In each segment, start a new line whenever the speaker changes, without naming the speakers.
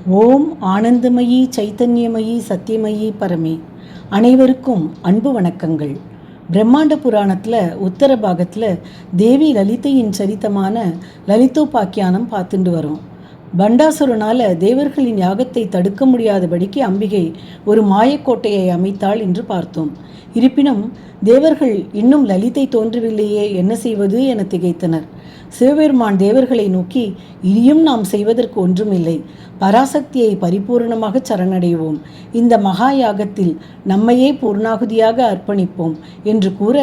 ஓம் ஆனந்தமயி சைத்தன்யமயி சத்தியமயி பரமே. அனைவருக்கும் அன்பு வணக்கங்கள். பிரம்மாண்ட புராணத்தில் உத்தர பாகத்தில் தேவி லலிதையின் சரித்தமான லலிதோபாக்கியானம் பார்த்துட்டு வரோம். பண்டாசுரனால் தேவர்களின் யாகத்தை தடுக்க முடியாதபடிக்கு அம்பிகை ஒரு மாயக்கோட்டையை அமைத்தாள் என்று பார்த்தோம். இருப்பினும் தேவர்கள் இன்னும் லலிதை தோன்றவில்லையே, என்ன செய்வது என திகைத்தனர். சிவபெருமான் தேவர்களை நோக்கி, இனியும் நாம் செய்வதற்கு ஒன்றுமில்லை, பராசக்தியை பரிபூர்ணமாக சரணடைவோம், இந்த மகா யாகத்தில் நம்மையே பூர்ணாகுதியாக அர்ப்பணிப்போம் என்று கூற,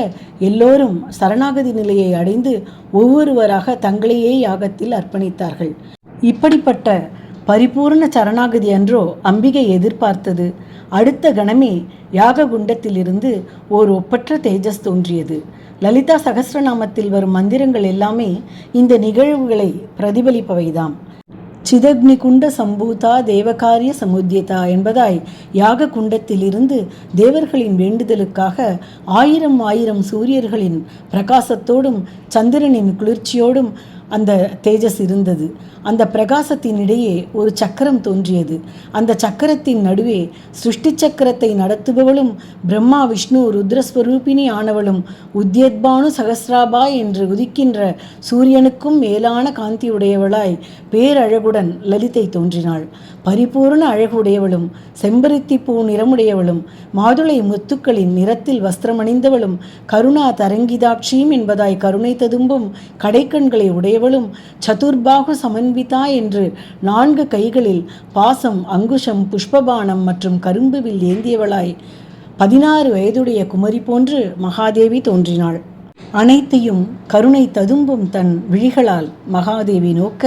எல்லோரும் சரணாகதி நிலையை அடைந்து ஒவ்வொருவராக தங்களையே யாகத்தில் அர்ப்பணித்தார்கள். இப்படிப்பட்ட பரிபூர்ண சரணாகதி அன்றோ அம்பிகை எதிர்பார்த்தது. அடுத்த கணமே யாக குண்டத்திலிருந்து ஓர் ஒப்பற்ற தேஜஸ் தோன்றியது. லலிதா சகஸ்ரநாமத்தில் வரும் மந்திரங்கள் எல்லாமே இந்த நிகழ்வுகளை பிரதிபலிப்பவைதாம். சிதக்னி குண்ட சம்பூதா தேவகாரிய சமுத்தியதா என்பதாய் யாக குண்டத்திலிருந்து தேவர்களின் வேண்டுதலுக்காக ஆயிரம் சூரியர்களின் பிரகாசத்தோடும் சந்திரனின் குளிர்ச்சியோடும் அந்த தேஜஸ் இருந்தது. அந்த பிரகாசத்தின் இடையே ஒரு சக்கரம் தோன்றியது. அந்த சக்கரத்தின் நடுவே சிருஷ்டி சக்கரத்தை நடத்துபவளும் பிரம்மா விஷ்ணு ருத்ரஸ்வரூபிணி ஆனவளும் உத்யத்பானு சகஸ்ராபா என்று உதிக்கின்ற சூரியனுக்கும் மேலான காந்தியுடையவளாய் பேரழகுடன் லலிதை தோன்றினாள். பரிபூர்ண அழகுடையவளும் செம்பருத்தி பூ நிறமுடையவளும் மாதுளை முத்துக்களின் நிறத்தில் வஸ்திரமணிந்தவளும் கருணா தரங்கிதாட்சியும் என்பதாய் கருணை ததும்பும் கடைக்கண்களை உடையவளும் சதுர்பாகு சமன்விதா என்று 4 கைகளில் பாசம், அங்குஷம், புஷ்பபானம் மற்றும் கரும்பு வில் ஏந்தியவளாய் 16 வயதுடைய குமரி போன்று மகாதேவி தோன்றினாள். அனைத்தையும் கருணை ததும்பும் தன் விழிகளால் மகாதேவி நோக்க,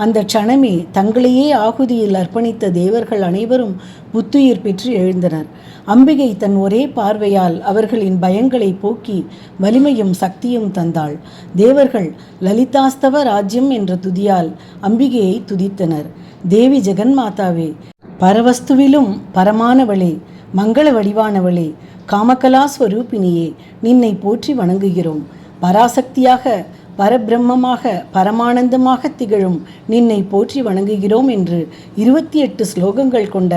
அந்த க்ஷணமே தங்களையே ஆகுதியில் அர்ப்பணித்த தேவர்கள் அனைவரும் புத்துயிர் பெற்று எழுந்தனர். அம்பிகை தன் ஒரே பார்வையால் அவர்களின் பயங்களை போக்கி வலிமையும் சக்தியும் தந்தாள். தேவர்கள் லலிதாஸ்தவ ராஜ்யம் என்ற துதியால் அம்பிகையை துதித்தனர். தேவி ஜெகன்மாதாவே, பரவஸ்துவிலும் பரமானவளே, மங்கள வடிவானவளே, காமகலா ஸ்வரூபிணியே, நின்னை போற்றி வணங்குகிறோம். பராசக்தியாக, பரபிரம்மமாக, பரமானந்தமாக திகழும் நின்னை போற்றி வணங்குகிறோம் என்று 28 ஸ்லோகங்கள் கொண்ட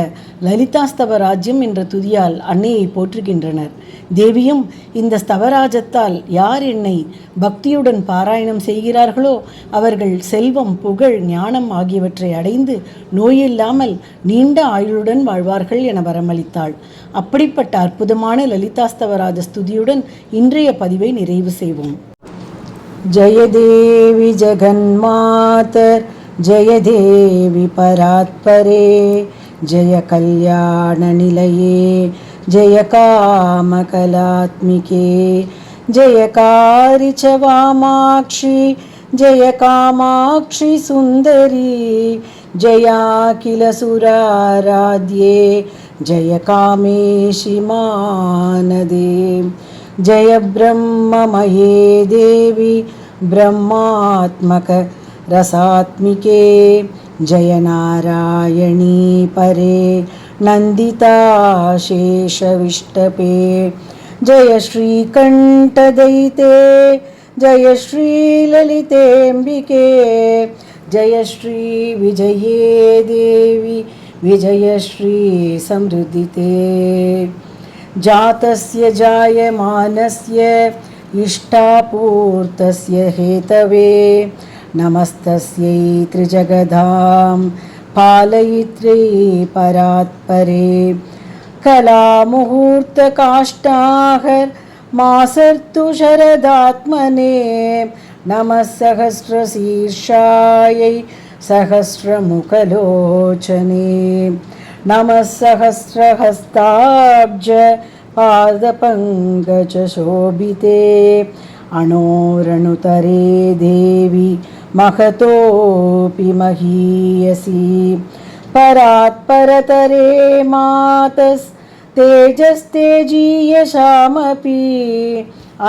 லலிதாஸ்தவ ராஜ்யம் என்ற துதியால் அன்னையை போற்றுகின்றனர். தேவியும் இந்த ஸ்தவராஜத்தால் யார் என்னை பக்தியுடன் பாராயணம் செய்கிறார்களோ அவர்கள் செல்வம், புகழ், ஞானம் ஆகியவற்றை அடைந்து நோயில்லாமல் நீண்ட ஆயுளுடன் வாழ்வார்கள் என வரமளித்தாள். அப்படிப்பட்ட அற்புதமான லலிதாஸ்தவராஜ ஸ்துதியுடன் இன்றைய பதிவை நிறைவு செய்வோம். ஜெய தேவி ஜெகன்மாதர், ஜெய தேவி பராத்பரே, ஜெய கல்யாண நிலையே, ஜெய காமகலாத்மிகே, ஜெய காரிச்ச வாமாக்ஷி, ஜெய காமாக்ஷி சுந்தரி, ஜெயாகில சுராராத்யே, ஜெய காமேஷி மானதே, ஜெய பிரம்மமயே தேவி பிரம்மாத்மக ரசாத்மிகே, ஜெய நாராயணீ பரே நந்திதாசேஷவிஷ்டபே, ஜெய ஸ்ரீகண்டதைதே, ஜெய ஸ்ரீலலிதேம்பிகே, ஜெய ஸ்ரீ விஜயே தேவி விஜயஸ்ரீ சம்ருதிதே, ஜாதஸ்ய ஜாயமானஸ்ய இஷ்டாபூர்த்தஸ்ய ஹேதவே, நமஸ்தஸ்யை த்ரிஜகதாம் பாலயித்ரை பராத்பரே, கலாமுகூர்த்த காஷ்டாஹர் மாசர்த்து சரதாத்மனே, நமः சஹஸ்ரசீர்ஷாயை சஹஸ்ரமுகலோச்சனே, நமः சஹஸ்ரஹஸ்தாப்ஜ பாதபங்கஜ சோபிதே, அணோரணுதரே தேவி மகதோபி மஹீயசி, பராத்பரதரே மாதஸ் தேஜஸ்தேஜீயசாமபி,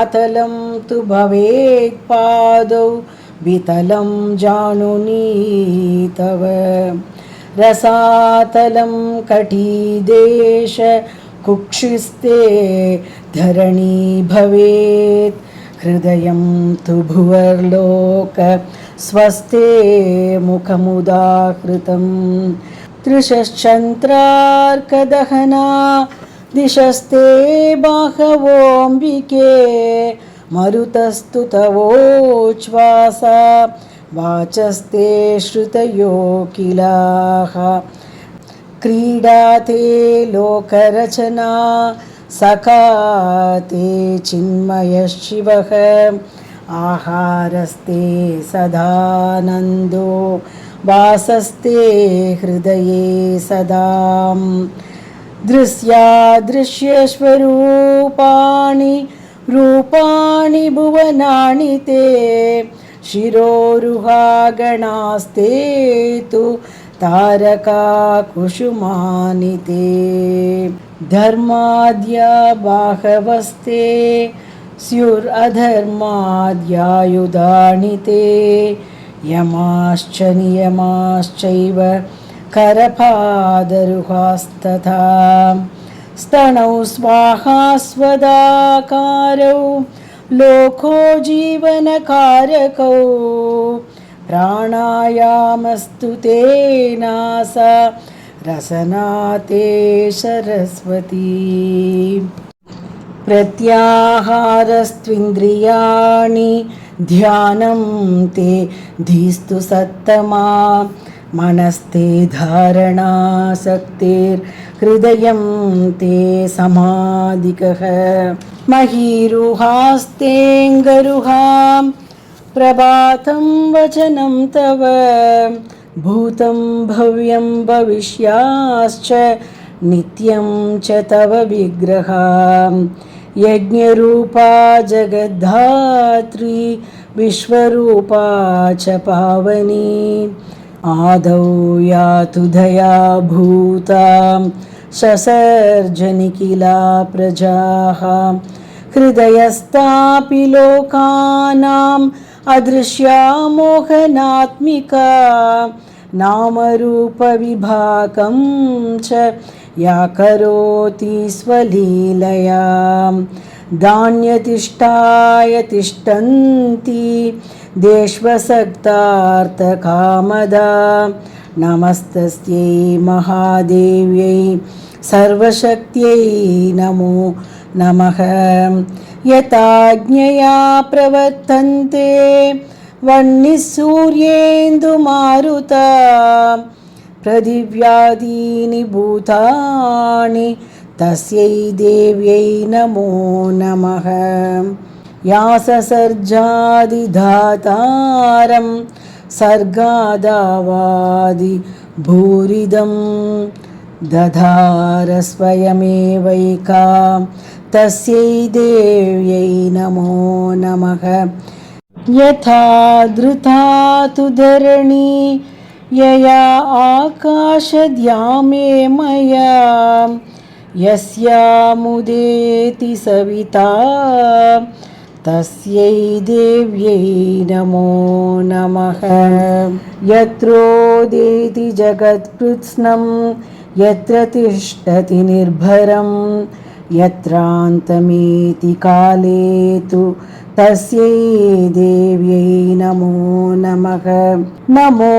அத்தலம் து பவேத் பாதௌ விதலம் ஜானுனி தவ, ரசாதலம் கடீதேஷ குக்ஷிஸ்தே தரணி பவேத், ஹிருதயம் து புவர்லோக ஸ்வஸ்தே முகமுதாஹ்ருதம், त्रिशश्चन्द्रार्कदहना दिशस्ते बाहवोऽम्बिके मरुतस्तु तवोच्छ्वासा वाचस्ते श्रुतयो किलाः क्रीडाते लोकरचना सखा ते चिन्मयशिवः आहारस्ते सदानन्दो वासस्ते हृदये सदा दृश्यादृश्यस्वरूपाणि रूपाणि भुवनानि ते शिरोरुहागणास्ते तु तारका कुसुमानि ते धर्माद्या बाहवस्ते स्युरधर्माद्यायुधानि ते यमाश्च नियमाश्चैव करपादरुहास्तथा स्तनौ स्वाहा स्वदाकारौ लोको जीवनकारकौ प्राणायामस्तु ते नासा रसना ते सरस्वती प्रत्याहारस्त्विन्द्रियाणि ध्यानं ते धीस्तु सत्तमा मनस्ते धारणासक्तिर्हृदयं ते समाधिकः महीरुहास्तेऽङ्गरुहां प्रभातं वचनं तव भूतं भव्यं भविष्याश्च नित्यं च तव विग्रहः यज्ञरूपा जगद्धात्री विश्वरूपा च पावनी आदौ यातु दया भूतां ससर्जनिखिला प्रजाः हृदयस्थापि लोकानाम् अदृश्या मोहनात्मिका नामरूपविभागं च या करोति स्वलीलया दान्यतिष्ठाय तिष्ठन्ति देष्वसक्तार्थकामदा नमस्तस्यै महादेव्यै सर्वशक्त्यै नमो नमः यताज्ञया प्रवर्तन्ते वह्निसूर्येन्दुमारुता पृथिव्यादीनि भूतानि तस्यै देव्यै नमो नमः या ससर्जादिधातारं सर्गादावादि भूरिदं दधार स्वयमेवैका तस्यै देव्यै नमो नमः यथा धृता तु धरणी यया आकाशद्यामे मया यस्यामुदेति सविता तस्यै देव्यै नमो नमः यत्रोदेति जगत्कृत्स्नं यत्र तिष्ठति निर्भरं यत्रान्तमेति काले तु तस्यै देव्यै नमो नमः नमो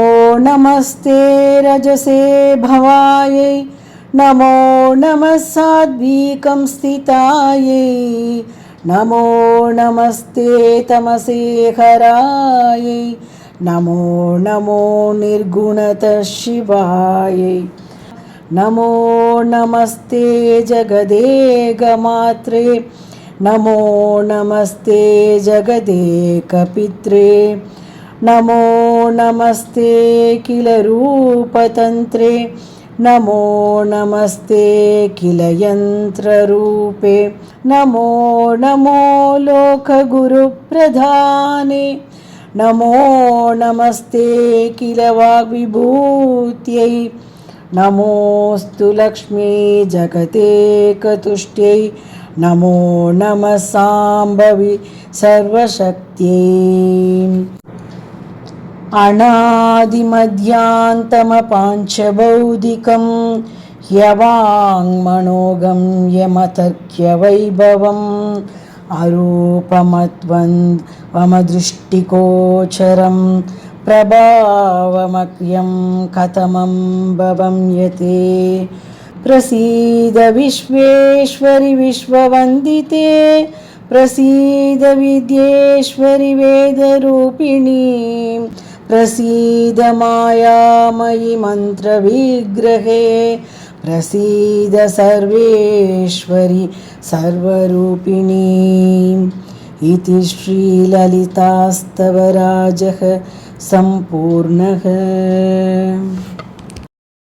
नमस्ते रजसे भवायै नमो नमः सात्विकं स्थितायै नमो नमस्ते तमसे हरायै नमो नमो निर्गुणतः शिवायै नमो नमस्ते जगदेकमात्रे नमो नमस्ते जगदेकपित्रे नमो नमस्ते किल रूपतन्त्रे नमो नमस्ते किल यन्त्ररूपे नमो नमो लोकगुरुप्रधाने नमो नमस्ते किल वाग्विभूत्यै नमोऽस्तु लक्ष्मी जगतेकतुष्ट्यै नमो नमः साम्भवी सर्वशक्त्यै अनादिमध्यान्तमपाञ्चभौतिकं ह्यवाङ्मनोगं यमतर्क्यवैभवम् अरूपमत्वमदृष्टिगोचरं प्रभावमह्यं कथमम्बवं यते प्रसीद विश्वेश्वरि विश्ववन्दिते प्रसीद विद्येश्वरि वेदरूपिणी प्रसीद मायामयि मन्त्रविग्रहे प्रसीद सर्वेश्वरि सर्वरूपिणी इति श्रीललितास्तवराजः सम्पूर्णः।